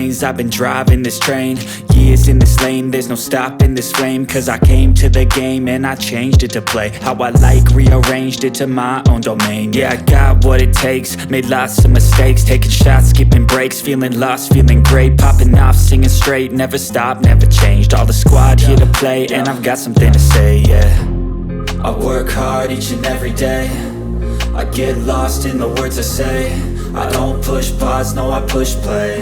lanes, I've been driving this train. Years in this lane, there's no stopping this flame. Cause I came to the game and I changed it to play how I like, rearranged it to my own domain. Yeah, I got what it takes, made lots of mistakes, taking shots, skipping breaks, feeling lost, feeling great, popping off, singing straight, never stopped, never changed. All the squad here to play, and I've got something to say, yeah. I work hard each and every day, I get lost in the words I say. I don't push pause, no I push play.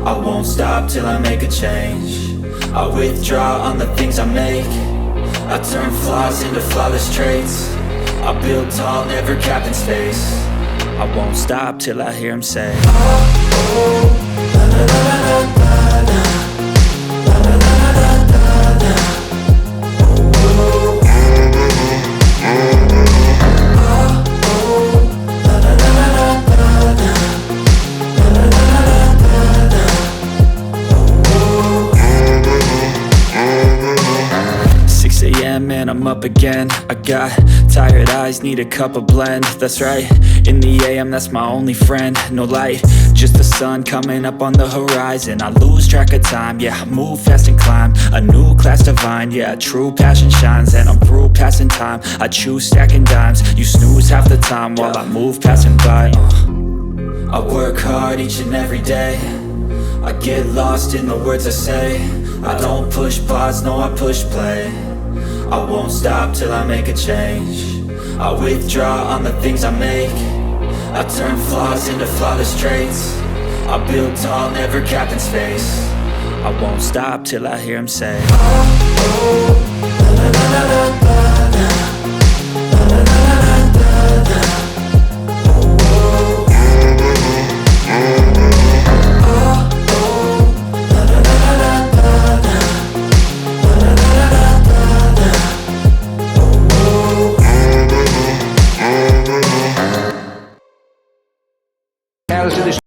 I won't stop till I make a change. I withdraw on the things I make. I turn flaws into flawless traits. I build tall, never capped in space. I won't stop till I hear him say, oh, oh, la la la la la la. Man, I'm up again. I got tired eyes, need a cup of blend. That's right, in the AM, that's my only friend. No light, just the sun coming up on the horizon. I lose track of time, yeah, I move fast and climb a new class divine, yeah, true passion shines. And I'm through passing time, I choose stacking dimes. You snooze half the time while I move passing by. I work hard each and every day, I get lost in the words I say. I don't push pause, no I push play. I won't stop till I make a change. I withdraw on the things I make. I turn flaws into flawless traits. I build tall, never capped in space. I won't stop till I hear him say, oh, oh, la la la la la la. La la la la la la. Oh, oh. Oh, oh, la la la la la la. La la la la la. Now listen to this